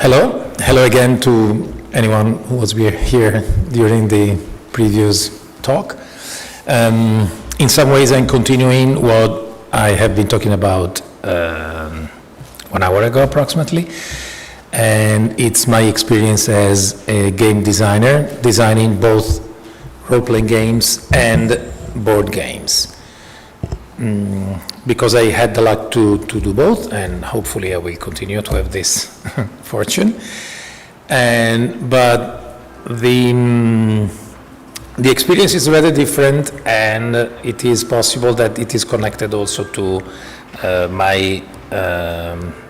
Hello again to anyone who was here during the previous talk. In some ways I'm continuing what I have been talking about 1 hour ago approximately, and it's my experience as a game designer, designing both role-playing games and board games. Because I had the luck to do both, and hopefully I will continue to have this fortune. But the experience is rather different, and it is possible that it is connected also to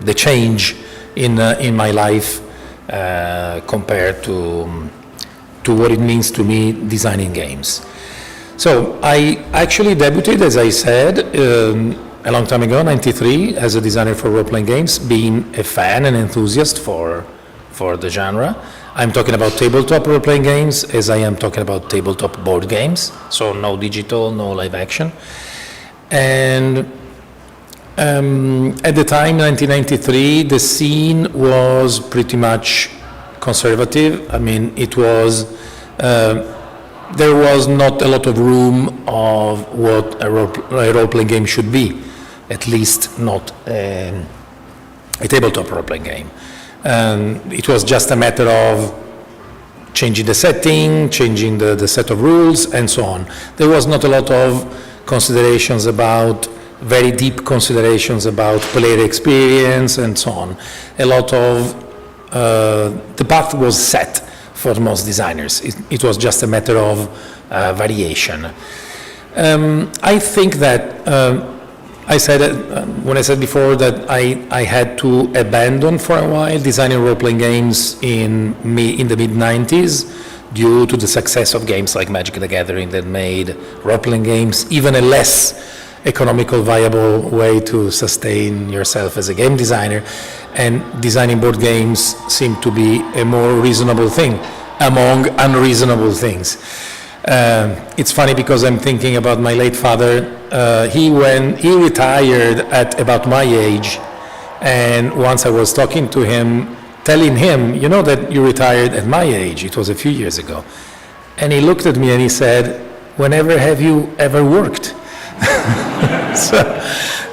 the change in my life compared to what it means to me designing games. So I actually debuted, as I said, a long time ago, 93, as a designer for role-playing games, being a fan and enthusiast for the genre. I'm talking about tabletop role-playing games as I am talking about tabletop board games, so no digital, no live action. And at the time, 1993, the scene was pretty much conservative. I mean, it was... there was not a lot of room of what a role-playing game should be, at least not a tabletop role-playing game. It was just a matter of changing the setting, changing the set of rules, and so on. There was not a lot of considerations about, very deep considerations about player experience, and so on. A lot of, the path was set for most designers. It was just a matter of variation. I think that I said when I said before that I had to abandon for a while designing role-playing games in the mid-90s due to the success of games like Magic the Gathering that made role-playing games even a less economical, viable way to sustain yourself as a game designer, and designing board games seemed to be a more reasonable thing among unreasonable things. It's funny because I'm thinking about my late father. He retired at about my age, and once I was talking to him, telling him, you know that you retired at my age, it was a few years ago. And he looked at me and he said, whenever have you ever worked?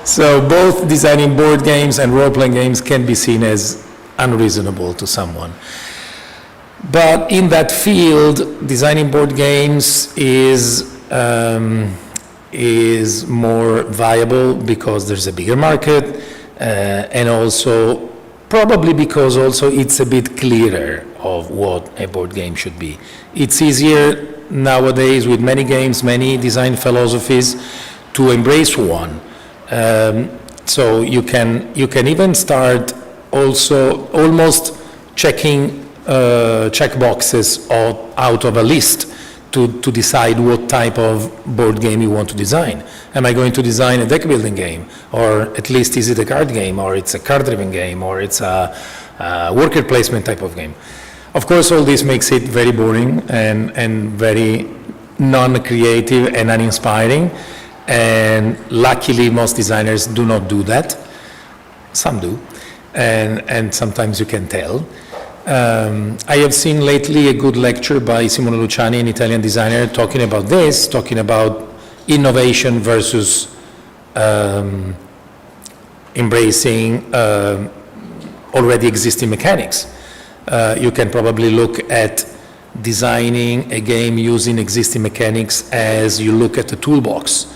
So both designing board games and role-playing games can be seen as unreasonable to someone. But in that field, designing board games is more viable because there's a bigger market, and also probably because also it's a bit clearer of what a board game should be. It's easier nowadays with many games, many design philosophies, to embrace one. So you can even start also almost checking check boxes out of a list to decide what type of board game you want to design. Am I going to design a deck building game, or at least is it a card game, or it's a card driven game, or it's a worker placement type of game? Of course, all this makes it very boring and very non-creative and uninspiring. And luckily, most designers do not do that. Some do, and sometimes you can tell. I have seen lately a good lecture by Simone Luciani, an Italian designer, talking about this, talking about innovation versus embracing already existing mechanics. You can probably look at designing a game using existing mechanics as you look at a toolbox.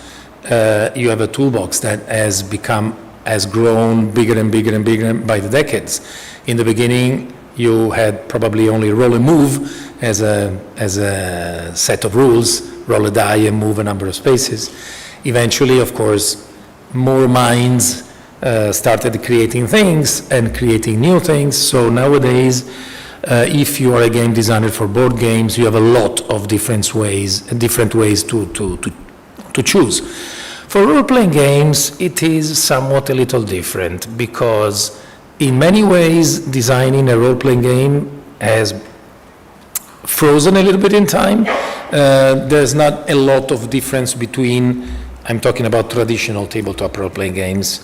You have a toolbox that has grown bigger and bigger and bigger by the decades. In the beginning, you had probably only roll and move as a set of rules, roll a die and move a number of spaces. Eventually, of course, more minds started creating things and creating new things. So nowadays, if you are a game designer for board games, you have a lot of different ways to choose. For role-playing games, it is somewhat a little different because in many ways, designing a role-playing game has frozen a little bit in time. There's not a lot of difference between, I'm talking about traditional tabletop role-playing games,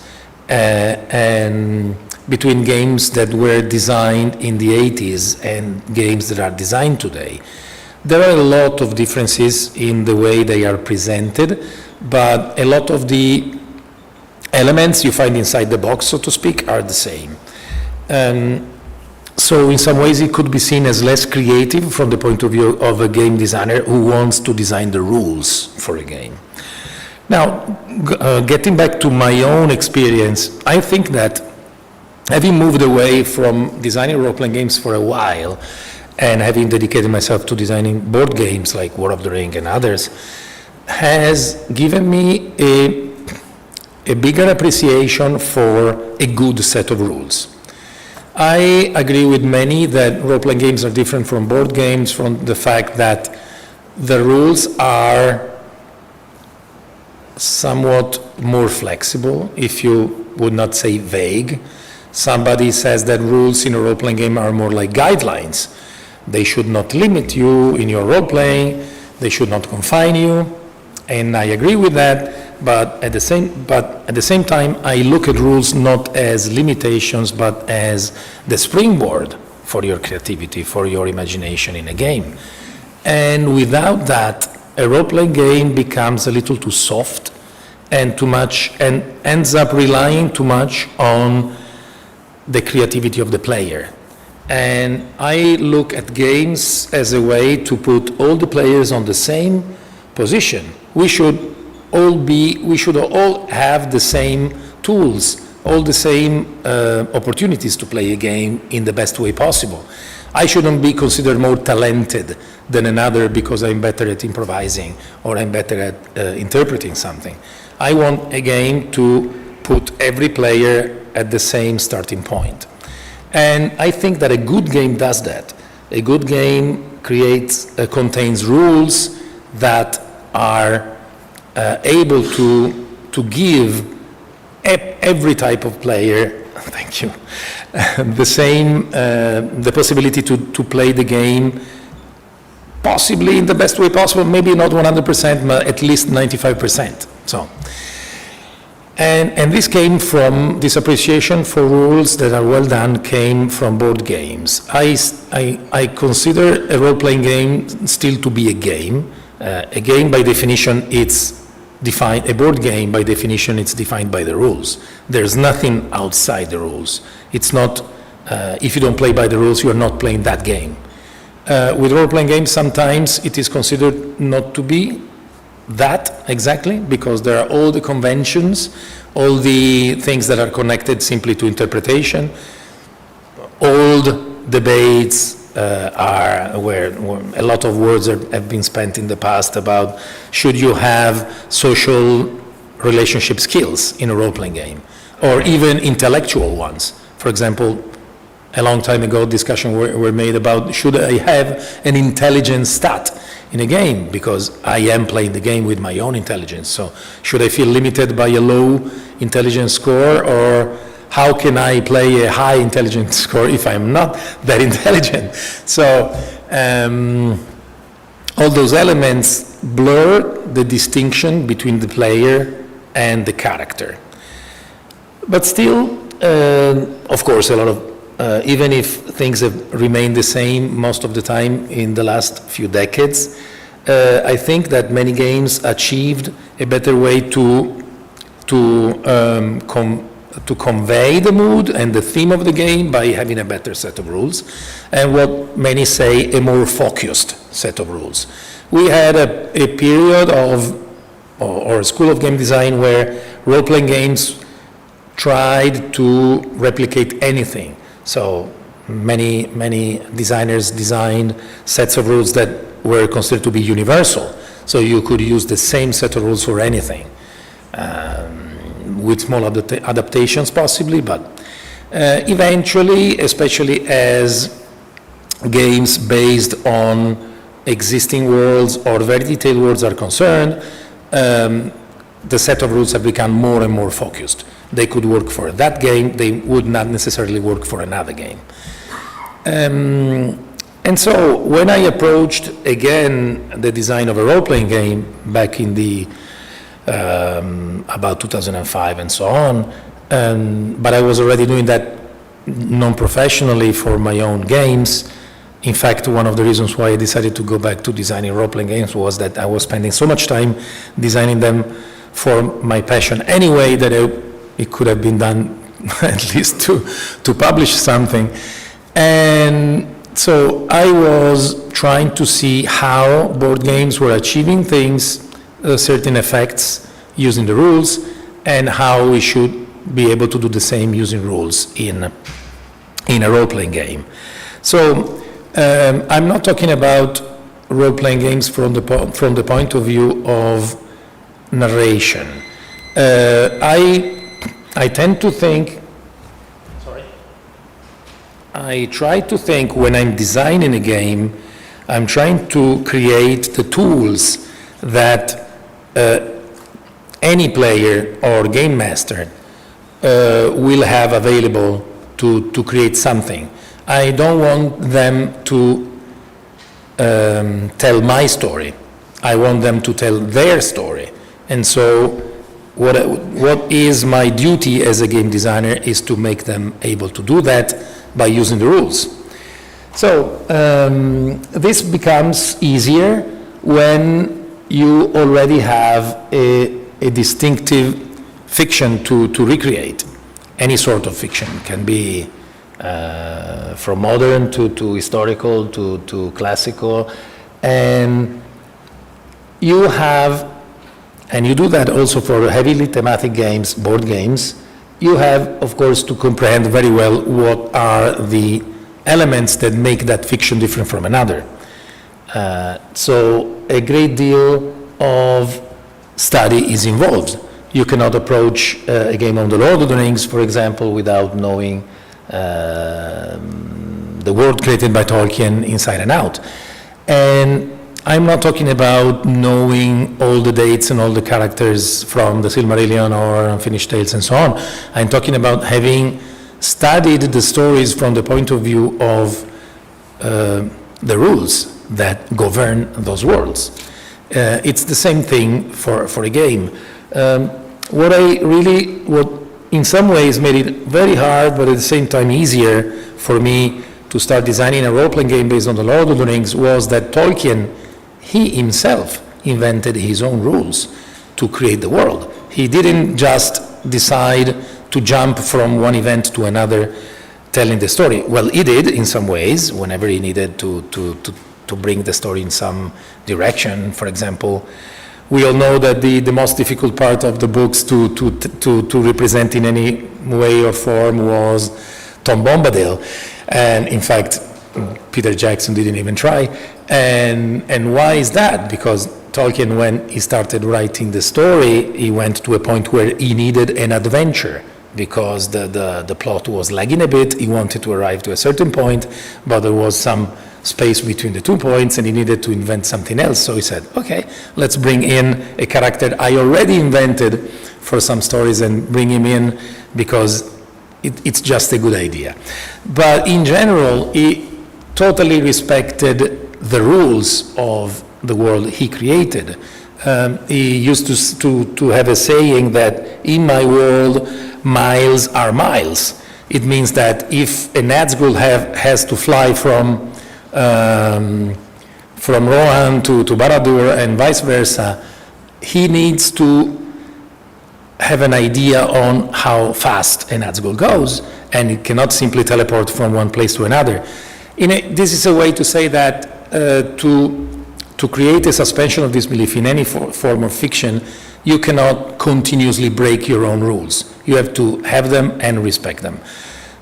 and between games that were designed in the 80s and games that are designed today. There are a lot of differences in the way they are presented, but a lot of the elements you find inside the box, so to speak, are the same. So in some ways it could be seen as less creative from the point of view of a game designer who wants to design the rules for a game. Now, getting back to my own experience, I think that having moved away from designing role-playing games for a while and having dedicated myself to designing board games like War of the Ring and others, has given me a bigger appreciation for a good set of rules. I agree with many that role-playing games are different from board games from the fact that the rules are somewhat more flexible, if you would not say vague. Somebody says that rules in a role-playing game are more like guidelines. They should not limit you in your role-playing, they should not confine you, and I agree with that. But at the same time, I look at rules not as limitations, but as the springboard for your creativity, for your imagination in a game. And without that, a role-playing game becomes a little too soft and too much, and ends up relying too much on the creativity of the player. And I look at games as a way to put all the players on the same position. We should all have the same tools, all the same opportunities to play a game in the best way possible. I shouldn't be considered more talented than another because I'm better at improvising or I'm better at interpreting something. I want a game to put every player at the same starting point. And I think that a good game does that. A good game contains rules that are able to give every type of player, thank you, the possibility to play the game possibly in the best way possible, maybe not 100%, but at least 95%. So, and this came from, this appreciation for rules that are well done came from board games. I consider a role-playing game still to be a game. A game by definition, it's defined, a board game by definition, it's defined by the rules. There's nothing outside the rules. It's not, if you don't play by the rules, you are not playing that game. With role-playing games, sometimes it is considered not to be that exactly, because there are all the conventions, all the things that are connected simply to interpretation. Old debates are where a lot of words have been spent in the past about should you have social relationship skills in a role-playing game, or even intellectual ones. For example, a long time ago, discussions were made about should I have an intelligence stat in a game, because I am playing the game with my own intelligence. So should I feel limited by a low intelligence score, or how can I play a high intelligence score if I'm not that intelligent? So all those elements blur the distinction between the player and the character. But still, of course, a lot of even if things have remained the same most of the time in the last few decades, I think that many games achieved a better way to convey the mood and the theme of the game by having a better set of rules, and what many say a more focused set of rules. We had a period of, or a school of game design where role-playing games tried to replicate anything. So many designers designed sets of rules that were considered to be universal. So you could use the same set of rules for anything, with small adaptations possibly, but eventually, especially as games based on existing worlds or very detailed worlds are concerned, the set of rules have become more and more focused. They could work for that game, they would not necessarily work for another game. And so when I approached again the design of a role-playing game back in the about 2005 and so on, but I was already doing that non-professionally for my own games. In fact, one of the reasons why I decided to go back to designing role-playing games was that I was spending so much time designing them for my passion anyway that it could have been done at least to publish something. And so I was trying to see how board games were achieving things, certain effects using the rules, and how we should be able to do the same using rules in a role-playing game. So I'm not talking about role-playing games from the point of view of narration. I tend to think, I try to think when I'm designing a game, I'm trying to create the tools that any player or game master will have available to create something. I don't want them to tell my story. I want them to tell their story. And so what is my duty as a game designer is to make them able to do that by using the rules. So this becomes easier when you already have a distinctive fiction to recreate. Any sort of fiction can be from modern to historical to classical, and you have, and you do that also for heavily thematic games, board games. You have, of course, to comprehend very well what are the elements that make that fiction different from another. So a great deal of study is involved. You cannot approach a game on the Lord of the Rings, for example, without knowing the world created by Tolkien inside and out. And I'm not talking about knowing all the dates and all the characters from the Silmarillion or Unfinished Tales and so on. I'm talking about having studied the stories from the point of view of the rules that govern those worlds. It's the same thing for a game. What in some ways made it very hard, but at the same time easier for me to start designing a role-playing game based on the Lord of the Rings was that Tolkien, he himself invented his own rules to create the world. He didn't just decide to jump from one event to another telling the story. Well, he did in some ways, whenever he needed to bring the story in some direction. For example, we all know that the most difficult part of the books to represent in any way or form was Tom Bombadil. And in fact, Peter Jackson didn't even try. And why is that? Because Tolkien, when he started writing the story, he went to a point where he needed an adventure because the plot was lagging a bit. He wanted to arrive to a certain point, but there was some space between the 2 points and he needed to invent something else. So he said, okay, let's bring in a character I already invented for some stories and bring him in because it's just a good idea. But in general, he totally respected the rules of the world he created. He used to have a saying that in my world, miles are miles. It means that if a Nazgul has to fly from Rohan to Barad-dûr and vice versa, he needs to have an idea on how fast a Nazgul goes, and it cannot simply teleport from one place to another. This is a way to say that to create a suspension of disbelief in any form of fiction, you cannot continuously break your own rules. You have to have them and respect them.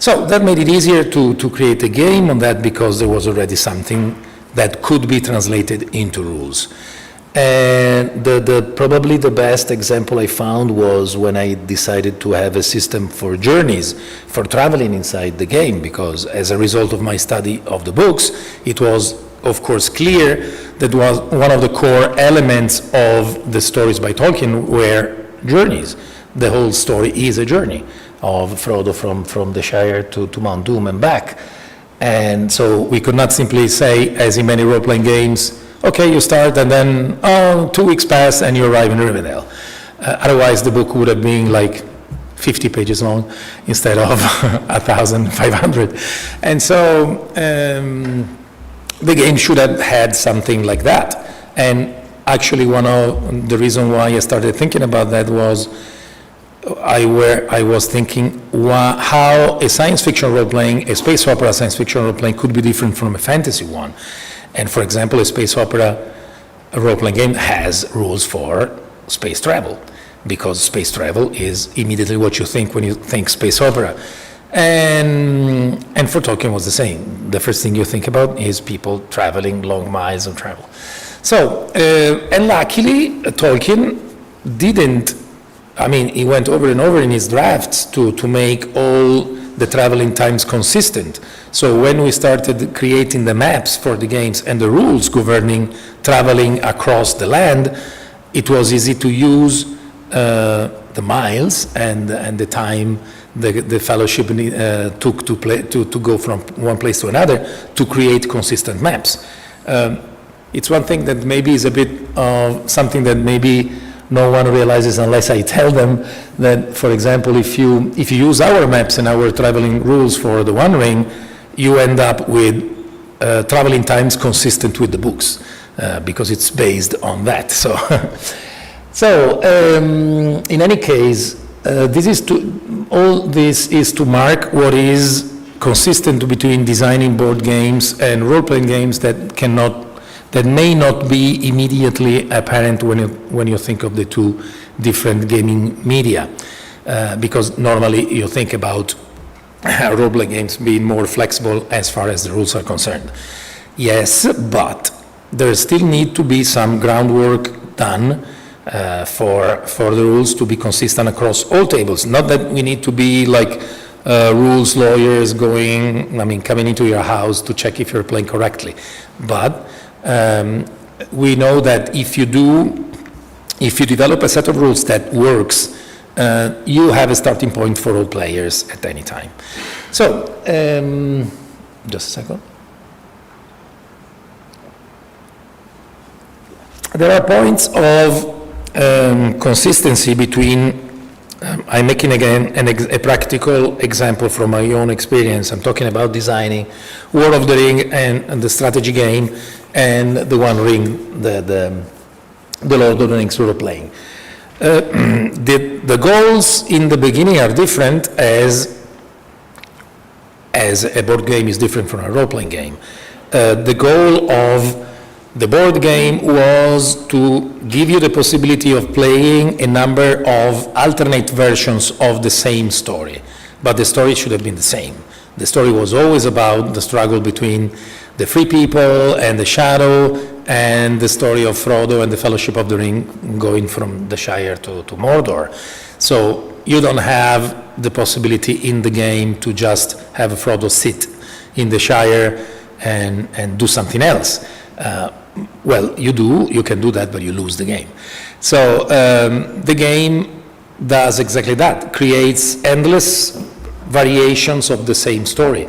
So that made it easier to create a game on that because there was already something that could be translated into rules. And probably the best example I found was when I decided to have a system for journeys, for traveling inside the game, because as a result of my study of the books, it was, of course, clear that was one of the core elements of the stories by Tolkien were journeys. The whole story is a journey of Frodo from the Shire to Mount Doom and back. And so we could not simply say, as in many role-playing games, okay, you start and then 2 weeks pass and you arrive in Rivendell. Otherwise the book would have been like 50 pages long instead of 1,500. And so the game should have had something like that. And actually one of the reasons why I started thinking about that was I was thinking how a science fiction role-playing, a space opera science fiction role-playing could be different from a fantasy one. And for example, a space opera role-playing game has rules for space travel, because space travel is immediately what you think when you think space opera. And for Tolkien was the same. The first thing you think about is people traveling long miles of travel. So, and luckily, Tolkien didn't, he went over and over in his drafts to make all the traveling times consistent. So when we started creating the maps for the games and the rules governing traveling across the land, it was easy to use the miles and the time the fellowship took to go from one place to another to create consistent maps. It's one thing that maybe is a bit of something that maybe no one realizes unless I tell them that, for example, if you use our maps and our traveling rules for the One Ring, you end up with traveling times consistent with the books, because it's based on that. So in any case, all this is to mark what is consistent between designing board games and role-playing games that may not be immediately apparent when you think of the two different gaming media, because normally you think about role-playing games being more flexible as far as the rules are concerned. Yes, but there still need to be some groundwork done for the rules to be consistent across all tables. Not that we need to be like rules lawyers coming into your house to check if you're playing correctly, but we know that if you develop a set of rules that works, you have a starting point for all players at any time. So, just a second. There are points of consistency between, I'm making again a practical example from my own experience. I'm talking about designing War of the Ring and the strategy game, and the One Ring, the Lord of the Rings role-playing. The goals in the beginning are different as a board game is different from a role-playing game. The goal of the board game was to give you the possibility of playing a number of alternate versions of the same story, but the story should have been the same. The story was always about the struggle between the Free People and the Shadow, and the story of Frodo and the Fellowship of the Ring going from the Shire to Mordor. So you don't have the possibility in the game to just have Frodo sit in the Shire and do something else. Well, you can do that, but you lose the game. So the game does exactly that, creates endless variations of the same story.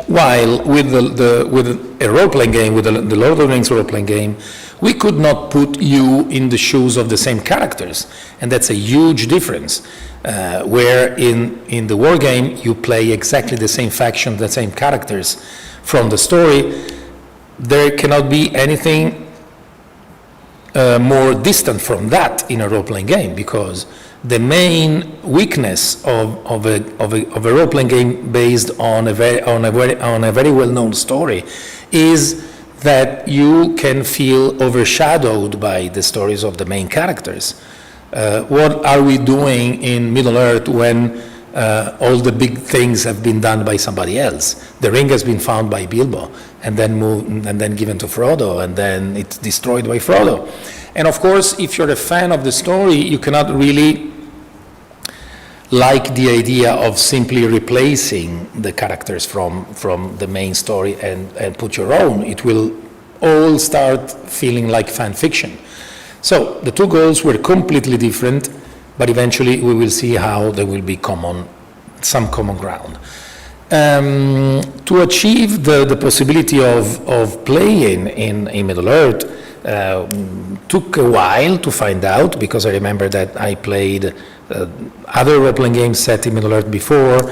While with a role-playing game, with the Lord of the Rings role-playing game, we could not put you in the shoes of the same characters, and that's a huge difference. Where in the war game, you play exactly the same faction, the same characters from the story. There cannot be anything more distant from that in a role-playing game, because the main weakness of a role-playing game based on a very well-known story is that you can feel overshadowed by the stories of the main characters. What are we doing in Middle-earth when all the big things have been done by somebody else? The ring has been found by Bilbo, and then given to Frodo, and then it's destroyed by Frodo. And of course, if you're a fan of the story, you cannot really like the idea of simply replacing the characters from the main story and put your own. It will all start feeling like fan fiction. So the two goals were completely different, but eventually we will see how there will be some common ground. To achieve the possibility of playing in Middle-earth, Took a while to find out, because I remember that I played other role-playing games set in Middle-earth before,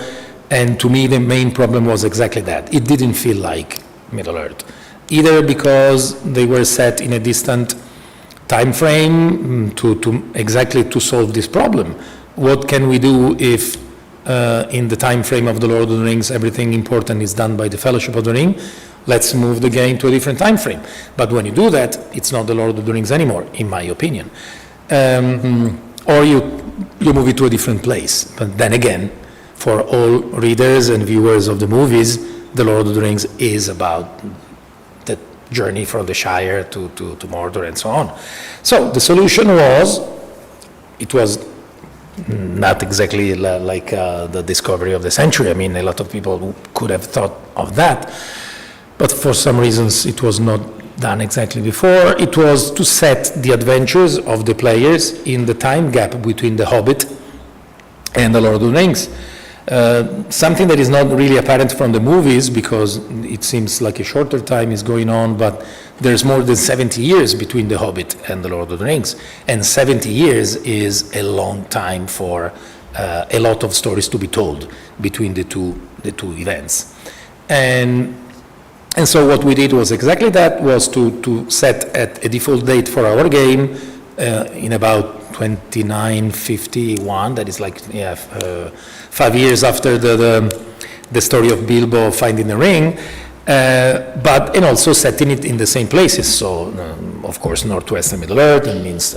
and to me the main problem was exactly that. It didn't feel like Middle-earth, either because they were set in a distant time frame to solve this problem. What can we do if in the time frame of the Lord of the Rings everything important is done by the Fellowship of the Ring? Let's move the game to a different time frame. But when you do that, it's not the Lord of the Rings anymore, in my opinion. Or you move it to a different place. But then again, for all readers and viewers of the movies, the Lord of the Rings is about the journey from the Shire to Mordor and so on. So the solution was, it was not exactly like the discovery of the century. I mean, a lot of people could have thought of that, but for some reasons it was not done exactly before. It was to set the adventures of the players in the time gap between The Hobbit and The Lord of the Rings. Something that is not really apparent from the movies, because it seems like a shorter time is going on, but there's more than 70 years between The Hobbit and The Lord of the Rings. And 70 years is a long time for a lot of stories to be told between the two events. And so what we did was exactly that, was to set at a default date for our game in about 2951, that is like 5 years after the story of Bilbo finding the ring, and also setting it in the same places. So, of course, Northwest and Middle-earth, that means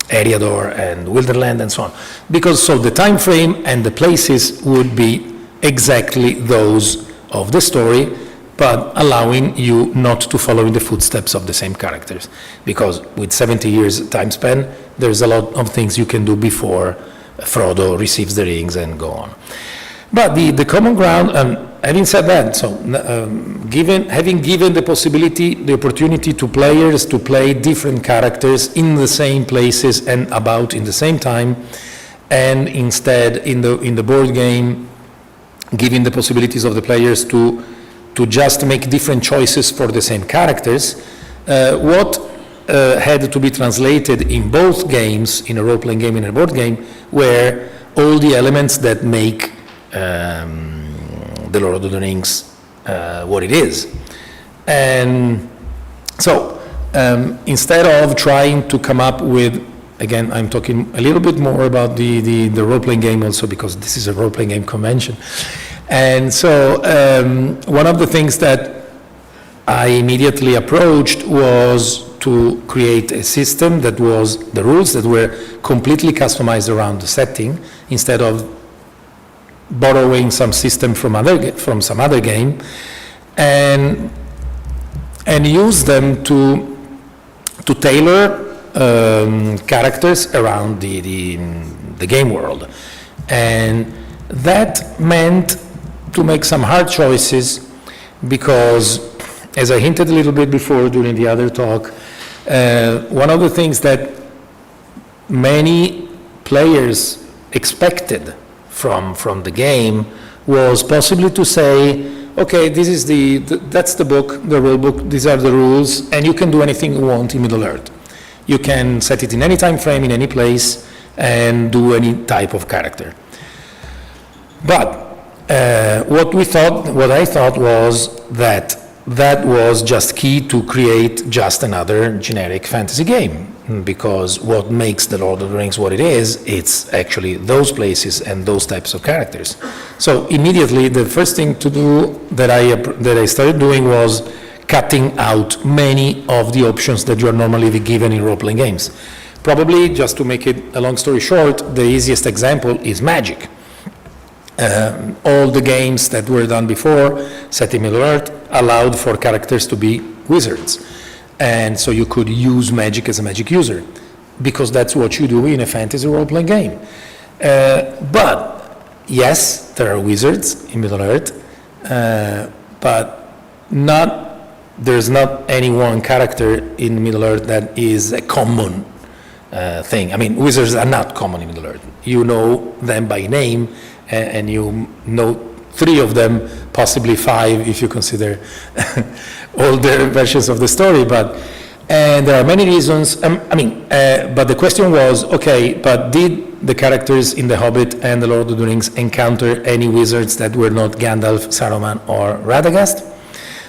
Eriador and Wilderland and so on. Because so the time frame and the places would be exactly those of the story, but allowing you not to follow in the footsteps of the same characters. Because with 70 years time span, there's a lot of things you can do before Frodo receives the rings and go on. But the common ground, having said that, so having given the opportunity to players to play different characters in the same places and about in the same time, and instead in the board game, giving the possibilities of the players to just make different choices for the same characters, what had to be translated in both games, in a role-playing game and a board game, were all the elements that make the Lord of the Rings what it is. And so instead of trying to come up with, again, I'm talking a little bit more about the role-playing game also, because this is a role-playing game convention. And so one of the things that I immediately approached was to create a system that was the rules that were completely customized around the setting, instead of borrowing some system from some other game, and use them to tailor characters around the game world. And that meant to make some hard choices, because, as I hinted a little bit before during the other talk, one of the things that many players expected from the game was possibly to say, okay, this is that's the book, the rule book, these are the rules, and you can do anything you want in Middle-earth. You can set it in any time frame, in any place, and do any type of character. But what I thought was that was just key to create just another generic fantasy game, because what makes the Lord of the Rings what it is, it's actually those places and those types of characters. So immediately the first thing to do that I started doing was cutting out many of the options that you are normally given in role-playing games. Probably, just to make it a long story short, the easiest example is Magic. All the games that were done before, set in Middle-earth, allowed for characters to be wizards. And so you could use magic as a magic user, because that's what you do in a fantasy role-playing game. But yes, there are wizards in Middle-earth, but there's not any one character in Middle-earth that is a common thing. I mean, wizards are not common in Middle-earth. You know them by name, and you know 3 of them, possibly 5 if you consider older versions of the story, but And there are many reasons. But the question was, okay, but did the characters in The Hobbit and The Lord of the Rings encounter any wizards that were not Gandalf, Saruman, or Radagast?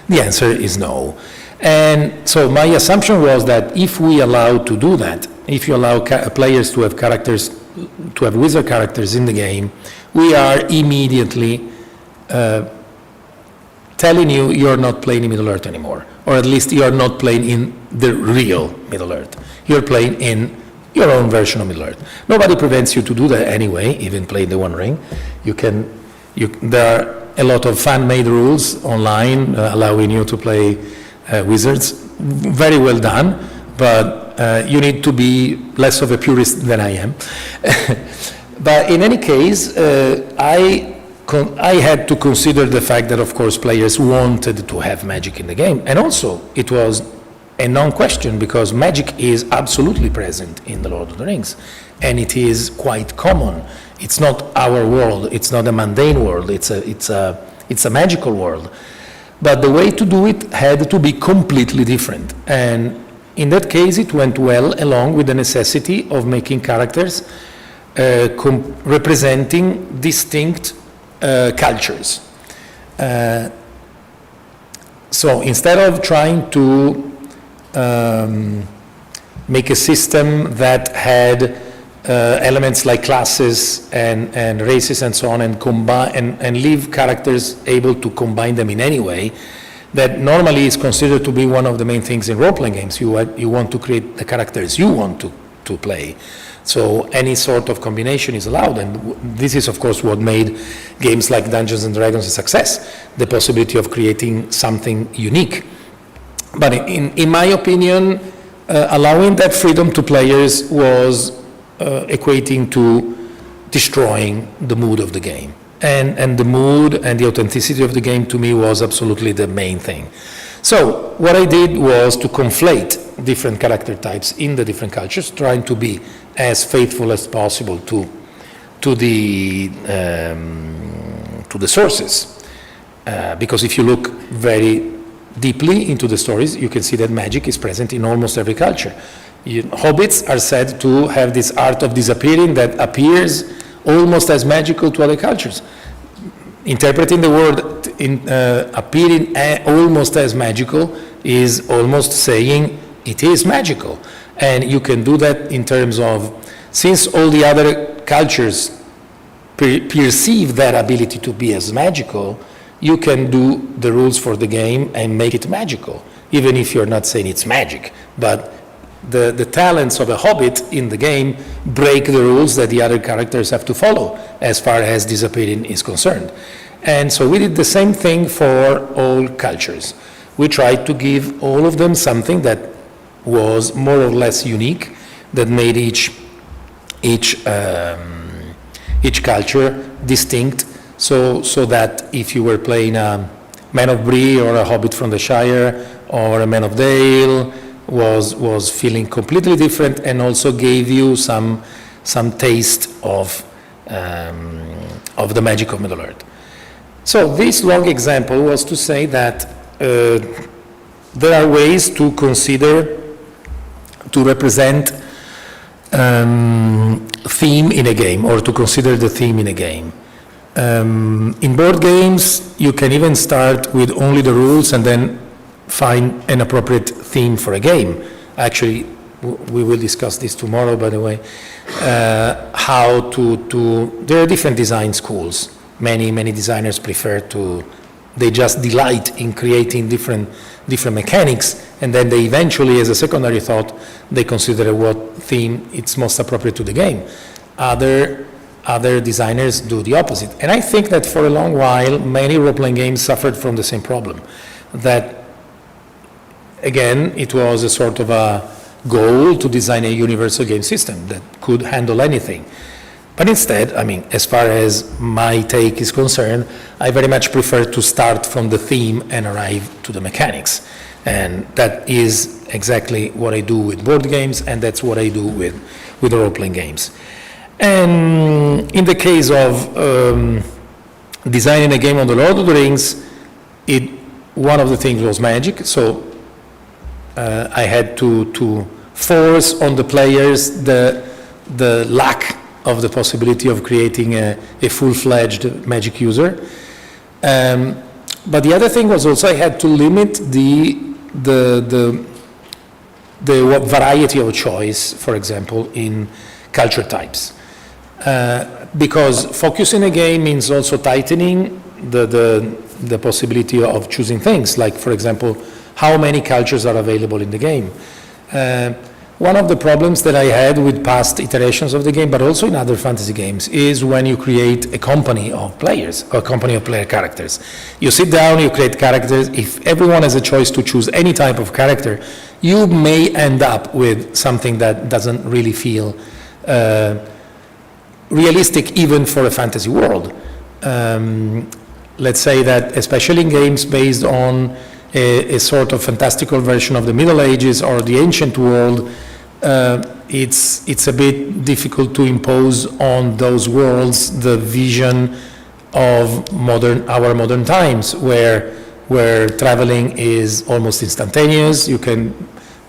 The answer is no. And so my assumption was that if we allow to do that, if you allow players to have characters, to have wizard characters in the game, we are immediately telling you you're not playing in Middle-earth anymore, or at least you're not playing in the real Middle-earth. You're playing in your own version of Middle-earth. Nobody prevents you to do that anyway, even playing the One Ring. There are a lot of fan-made rules online allowing you to play wizards. Very well done, but you need to be less of a purist than I am. But in any case, I had to consider the fact that, of course, players wanted to have magic in the game. And also, it was a non-question because magic is absolutely present in The Lord of the Rings. And it is quite common. It's not our world. It's not a mundane world. It's a magical world. But the way to do it had to be completely different. And in that case, it went well along with the necessity of making characters representing distinct cultures. So instead of trying to make a system that had elements like classes and races and so on, and combine and leave characters able to combine them in any way, that normally is considered to be one of the main things in role-playing games. You want to create the characters you want to play. So any sort of combination is allowed, and this is of course what made games like Dungeons and Dragons a success, the possibility of creating something unique. But in my opinion, allowing that freedom to players was equating to destroying the mood of the game. And the mood and the authenticity of the game to me was absolutely the main thing. So what I did was to conflate different character types in the different cultures, trying to be as faithful as possible to the sources. Because if you look very deeply into the stories, you can see that magic is present in almost every culture. Hobbits are said to have this art of disappearing that appears almost as magical to other cultures. Interpreting the word appearing almost as magical is almost saying it is magical. And you can do that in terms of, since all the other cultures perceive that ability to be as magical, you can do the rules for the game and make it magical, even if you're not saying it's magic. But the talents of a hobbit in the game break the rules that the other characters have to follow as far as disappearing is concerned. And so we did the same thing for all cultures. We tried to give all of them something that was more or less unique, that made each culture distinct, so that if you were playing a Man of Bree or a Hobbit from the Shire or a Man of Dale, was feeling completely different, and also gave you some taste of the magic of Middle-earth. So this long example was to say that there are ways to consider, to represent theme in a game, or to consider the theme in a game. In board games, you can even start with only the rules and then find an appropriate theme for a game. Actually, we will discuss this tomorrow, by the way, how there are different design schools. Many designers they just delight in creating different mechanics, and then they eventually, as a secondary thought, they consider what theme it's most appropriate to the game. Other designers do the opposite. And I think that for a long while, many role-playing games suffered from the same problem. That, again, it was a sort of a goal to design a universal game system that could handle anything. But instead, as far as my take is concerned, I very much prefer to start from the theme and arrive to the mechanics. And that is exactly what I do with board games, and that's what I do with role-playing games. And in the case of designing a game on The Lord of the Rings, one of the things was magic. So I had to force on the players the lack of the possibility of creating a full-fledged magic user. But the other thing was also I had to limit the variety of choice, for example, in culture types. Because focusing a game means also tightening the possibility of choosing things, like, for example, how many cultures are available in the game. One of the problems that I had with past iterations of the game, but also in other fantasy games, is when you create a company of players, or a company of player characters. You sit down, you create characters. If everyone has a choice to choose any type of character, you may end up with something that doesn't really feel realistic even for a fantasy world. Let's say that, especially in games based on a sort of fantastical version of the Middle Ages or the ancient world, it's a bit difficult to impose on those worlds the vision of our modern times, where traveling is almost instantaneous. You can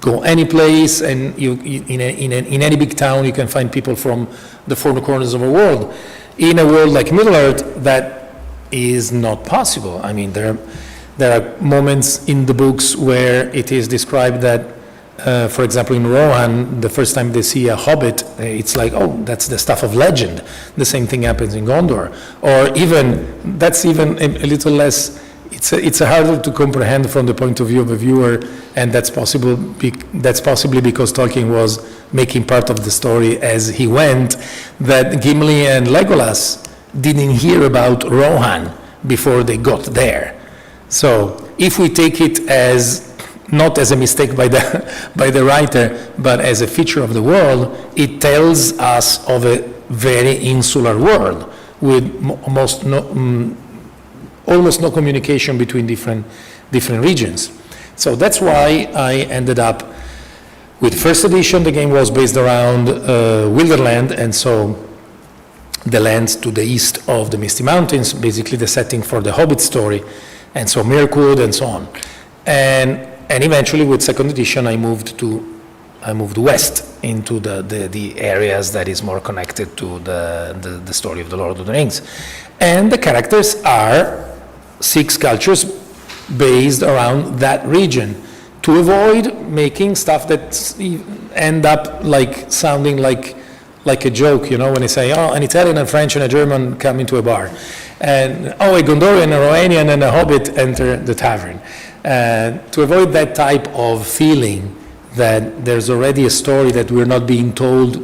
go any place, and in any big town you can find people from the four corners of the world. In a world like Middle-earth, that is not possible. I mean, there are moments in the books where it is described that, for example, in Rohan, the first time they see a hobbit, it's like, oh, that's the stuff of legend. The same thing happens in Gondor. Or that's even a little less, it's harder to comprehend from the point of view of a viewer, and that's possibly because Tolkien was making part of the story as he went, that Gimli and Legolas didn't hear about Rohan before they got there. So if we take it as not as a mistake by the writer, but as a feature of the world, it tells us of a very insular world with almost no communication between different regions. So that's why I ended up with first edition. The game was based around Wilderland, and so the lands to the east of the Misty Mountains, basically the setting for the Hobbit story, and so Mirkwood and so on. And eventually with second edition I moved west into the areas that is more connected to the story of the Lord of the Rings. And the characters are 6 cultures based around that region, to avoid making stuff that end up like sounding like a joke, when they say, oh, an Italian, a French, and a German come into a bar, and oh, a Gondorian, a Rohanian, and a Hobbit enter the tavern. To avoid that type of feeling that there's already a story that we're not being told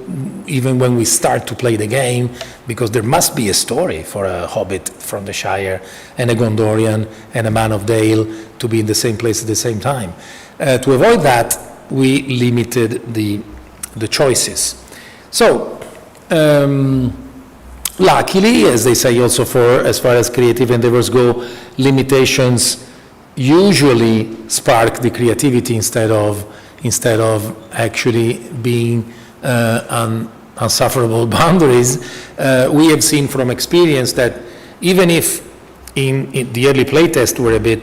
even when we start to play the game, because there must be a story for a Hobbit from the Shire and a Gondorian and a Man of Dale to be in the same place at the same time. To avoid that, we limited the choices. So, luckily, as they say also as far as creative endeavors go, limitations usually spark the creativity instead of actually being unsufferable boundaries. We have seen from experience that even if in the early playtests were a bit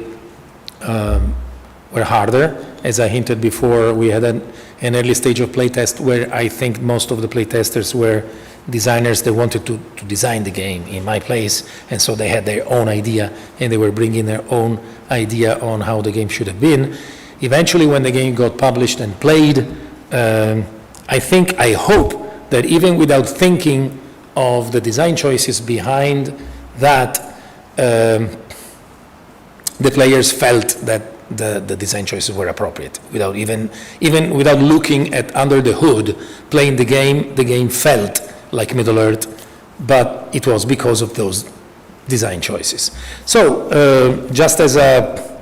were harder, as I hinted before, we had an early stage of playtest where I think most of the playtesters were designers that wanted to design the game in my place, and so they had their own idea and they were bringing their own idea on how the game should have been. Eventually, when the game got published and played, I hope that even without thinking of the design choices behind that, the players felt that the design choices were appropriate. Without even without looking at under the hood, playing the game felt like Middle-earth, but it was because of those design choices. So, just as a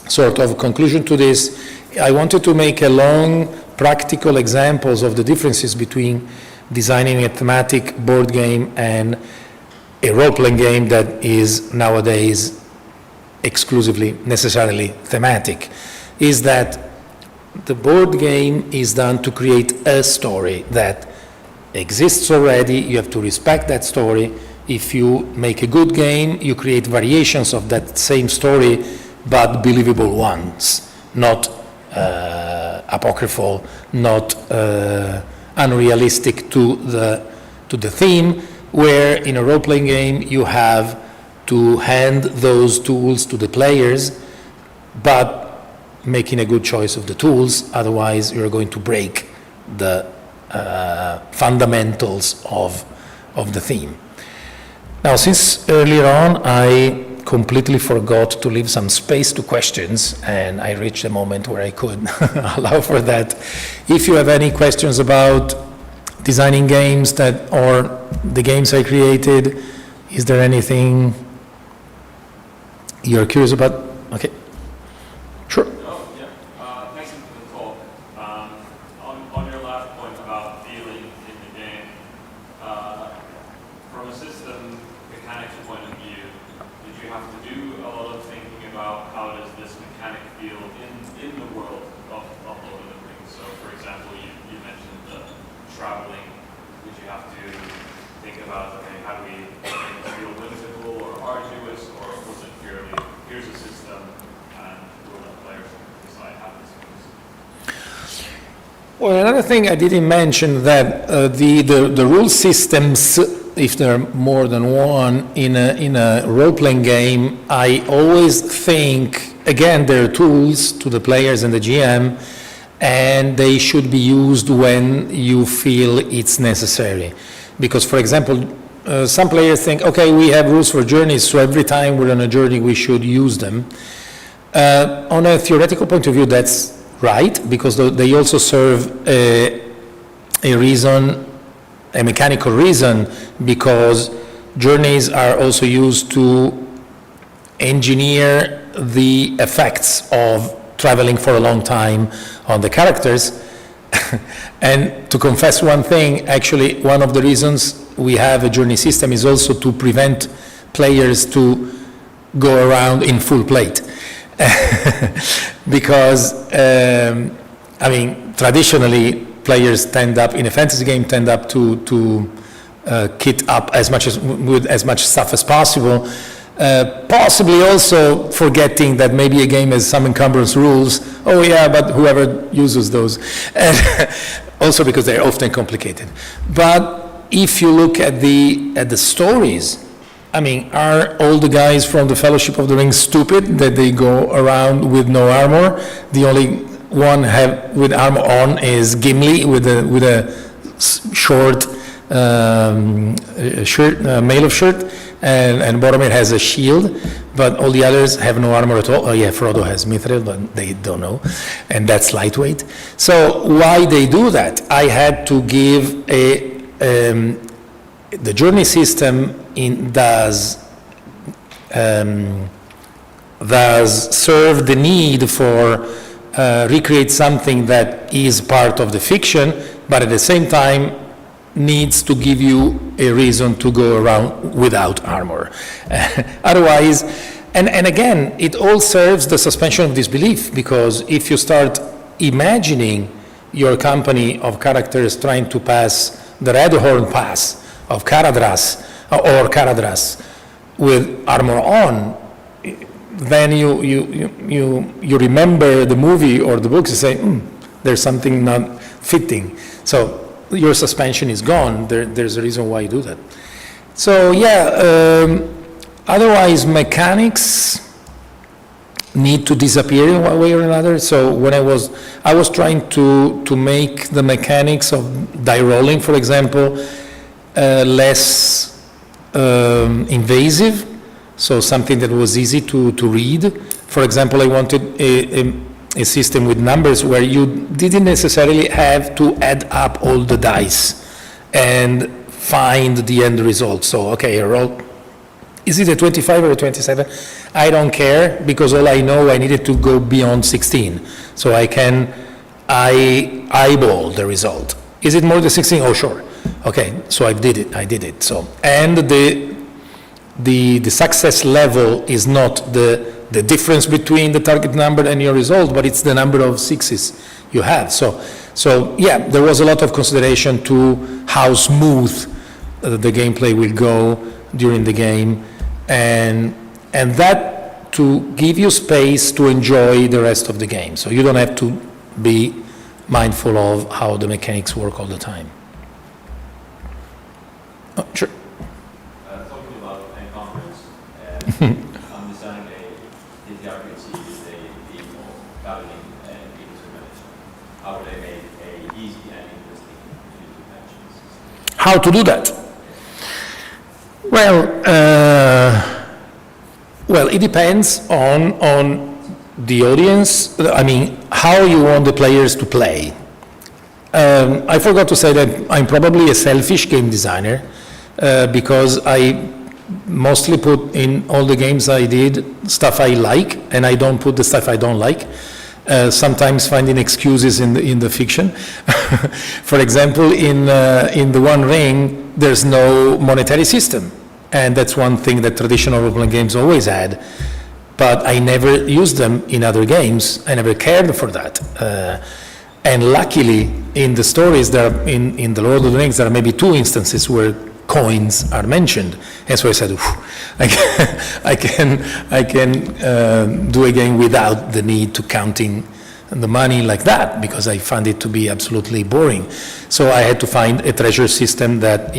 sort of conclusion to this, I wanted to make a long practical examples of the differences between designing a thematic board game and a role-playing game that is nowadays exclusively necessarily thematic. Is that the board game is done to create a story that exists already. You have to respect that story. If you make a good game, you create variations of that same story, but believable ones, not apocryphal, not unrealistic to the theme, where in a role-playing game you have to hand those tools to the players, but making a good choice of the tools, otherwise you're going to break the fundamentals of the theme. Now, since earlier on I completely forgot to leave some space to questions, and I reached a moment where I could allow for that. If you have any questions about designing games or the games I created, is there anything you're curious about? Okay, sure. On your last point about feeling in the game, from a system mechanics point of view, did you have to do a lot of thinking about how does this mechanic feel in the world of Lord of the Rings? So, for example, you mentioned the traveling. Did you have to think about, okay, how do we make it feel whimsical or arduous, or was it purely, here's a system and we'll let players decide how this goes? Well, another thing I didn't mention that the rule systems, if there are more than one in a role-playing game, I always think, again, there are tools to the players and the GM, and they should be used when you feel it's necessary. Because, for example, some players think, okay, we have rules for journeys, so every time we're on a journey we should use them. On a theoretical point of view, that's right, because they also serve a reason, a mechanical reason, because journeys are also used to engineer the effects of traveling for a long time on the characters. And to confess one thing, actually, one of the reasons we have a journey system is also to prevent players to go around in full plate. Because, I mean, traditionally, players tend up, in a fantasy game, tend up to kit up with as much stuff as possible, possibly also forgetting that maybe a game has some encumbrance rules. Oh yeah, but whoever uses those. And also because they're often complicated. But if you look at the stories, I mean, are all the guys from the Fellowship of the Ring stupid that they go around with no armor? The only one with armor on is Gimli with a short shirt, mail of shirt, and Boromir has a shield, but all the others have no armor at all. Oh yeah, Frodo has mithril, but they don't know, and that's lightweight. So why they do that? I had to give the journey system does serve the need for recreate something that is part of the fiction, but at the same time needs to give you a reason to go around without armor. Otherwise, and again, it all serves the suspension of disbelief, because if you start imagining your company of characters trying to pass the Redhorn Pass of Caradhras, or Caradhras with armor on, then you remember the movie or the books and say, there's something not fitting. So your suspension is gone. There's a reason why you do that. So yeah, otherwise mechanics need to disappear in one way or another. So when I was trying to make the mechanics of die rolling, for example, less invasive, so something that was easy to read. For example, I wanted a system with numbers where you didn't necessarily have to add up all the dice and find the end result. So, okay, I roll. Is it a 25 or a 27? I don't care, because all I know, I needed to go beyond 16. So I eyeball the result. Is it more than 16? Oh, sure. Okay, so I did it. So, and the success level is not the difference between the target number and your result, but it's the number of sixes you have. So yeah, there was a lot of consideration to how smooth the gameplay will go during the game, and that to give you space to enjoy the rest of the game. So you don't have to be mindful of how the mechanics work all the time. Oh, sure. Talking about encounters, I'm designing a TTRPG with a theme of traveling and resource management. How would I make a easy and interesting user management system? How to do that? Well, it depends on the audience. I mean, how you want the players to play. I forgot to say that I'm probably a selfish game designer because I mostly put in all the games I did stuff I like, and I don't put the stuff I don't like. Sometimes finding excuses in the fiction. For example, in the One Ring, there's no monetary system, and that's one thing that traditional role-playing games always had. But I never used them in other games. I never cared for that. And luckily, in the stories, in the Lord of the Rings, there are maybe 2 instances where coins are mentioned, and so I said, I can do a game without the need to counting the money like that, because I found it to be absolutely boring. So I had to find a treasure system that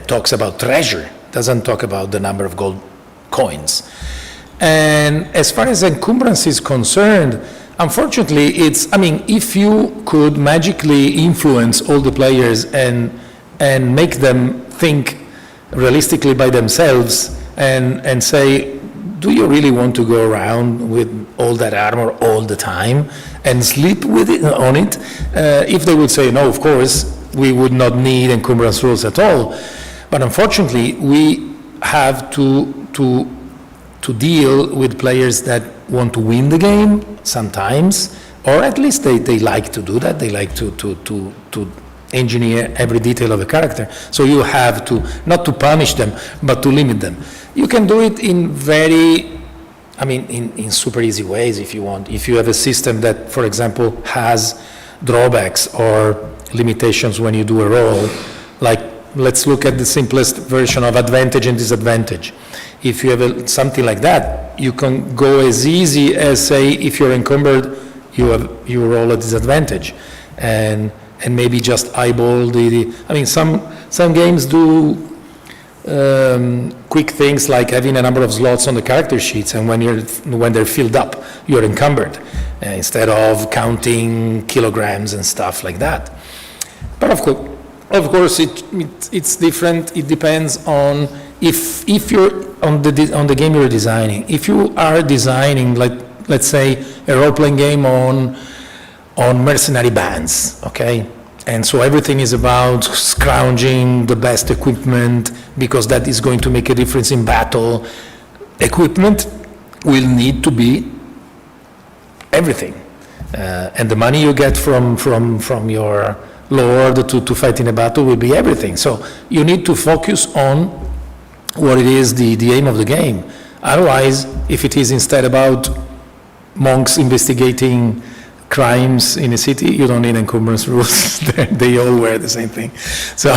talks about treasure, doesn't talk about the number of gold coins. And as far as encumbrance is concerned, unfortunately, if you could magically influence all the players and make them think realistically by themselves and say, do you really want to go around with all that armor all the time and sleep with it on it? If they would say no, of course, we would not need encumbrance rules at all. But unfortunately, we have to deal with players that want to win the game sometimes, or at least they like to do that. They like to engineer every detail of a character. So you have to, not to punish them, but to limit them. You can do it in in super easy ways if you want. If you have a system that, for example, has drawbacks or limitations when you do a roll, like let's look at the simplest version of advantage and disadvantage. If you have something like that, you can go as easy as say, if you're encumbered, you roll a disadvantage, and maybe just eyeball some games do quick things like having a number of slots on the character sheets, and when they're filled up, you're encumbered instead of counting kilograms and stuff like that. But of course, it's different. It depends on if you're on the game you're designing. If you are designing, let's say, a role-playing game on mercenary bands, okay? And so everything is about scrounging the best equipment because that is going to make a difference in battle. Equipment will need to be everything. And the money you get from your lord to fight in a battle will be everything. So you need to focus on what it is the aim of the game. Otherwise, if it is instead about monks investigating crimes in a city, you don't need encumbrance rules. They all wear the same thing. So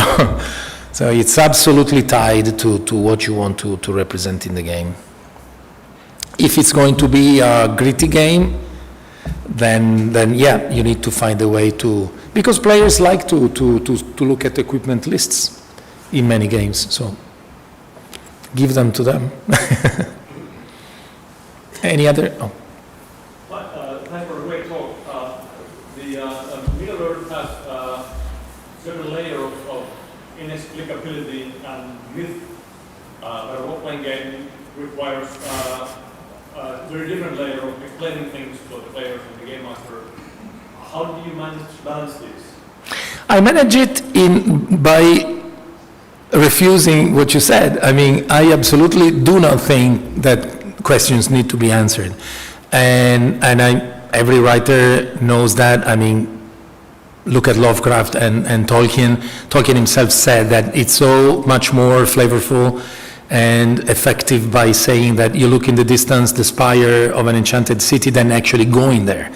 it's absolutely tied to what you want to represent in the game. If it's going to be a gritty game, then yeah, you need to find a way to, because players like to look at equipment lists in many games, so give them to them. Any other? Oh. Thanks for a great talk. The Middle Earth has certain layer of inexplicability and myth. But a role-playing game requires a very different layer of explaining things to the players and the game master. How do you manage to balance this? I manage it by refusing what you said. I absolutely do not think that questions need to be answered, and every writer knows that. Look at Lovecraft and Tolkien. Tolkien himself said that it's so much more flavorful and effective by saying that you look in the distance, the spire of an enchanted city, than actually going there.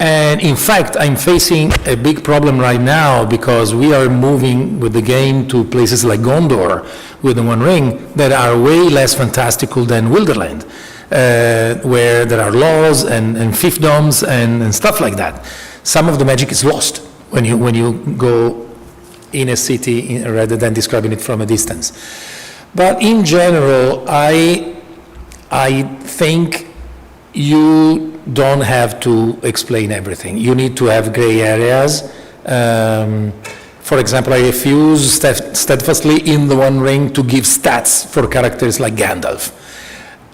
And in fact, I'm facing a big problem right now because we are moving with the game to places like Gondor with the One Ring that are way less fantastical than Wilderland, where there are laws and fiefdoms and stuff like that. Some of the magic is lost when you go in a city rather than describing it from a distance. But in general, I think you don't have to explain everything. You need to have gray areas. For example, I refuse steadfastly in the One Ring to give stats for characters like Gandalf.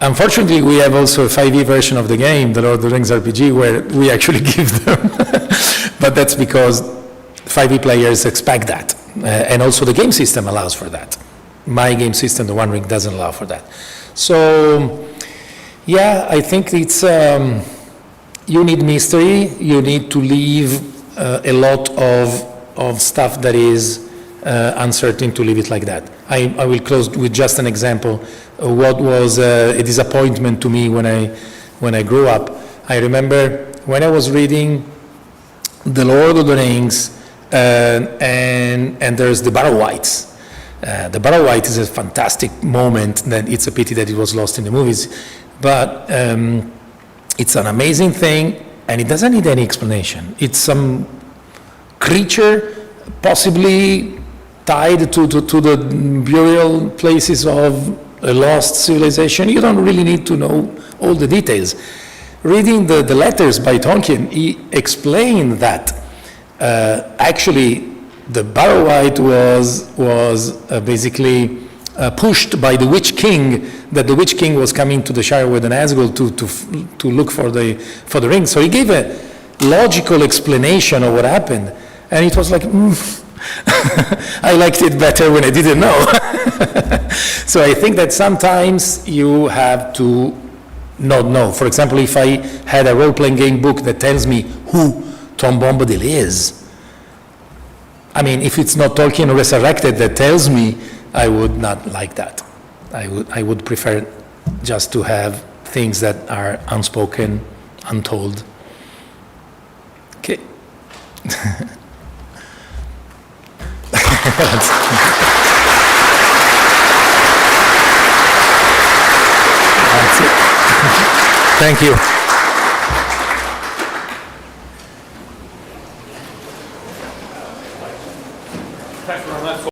Unfortunately, we have also a 5e version of the game, the Lord of the Rings RPG, where we actually give them. But that's because 5e players expect that. And also the game system allows for that. My game system, the One Ring, doesn't allow for that. So, yeah, I think it's, you need mystery, you need to leave a lot of stuff that is uncertain to leave it like that. I will close with just an example. What was a disappointment to me when I grew up. I remember when I was reading The Lord of the Rings and there's the Barrow Wights. The Barrow Wight is a fantastic moment, that it's a pity that it was lost in the movies. But it's an amazing thing, and it doesn't need any explanation. It's some creature, possibly tied to the burial places of a lost civilization. You don't really need to know all the details. Reading the letters by Tolkien, he explained that actually the Barrow Wight was basically pushed by the Witch King, that the Witch King was coming to the Shire with an Nazgul to look for the ring. So he gave a logical explanation of what happened, and it was like, I liked it better when I didn't know. So I think that sometimes you have to not know. For example, if I had a role-playing game book that tells me who Tom Bombadil is, I mean, if it's not Tolkien Resurrected that tells me, I would not like that. I would prefer just to have things that are unspoken, untold. Okay. That's it. Thank you.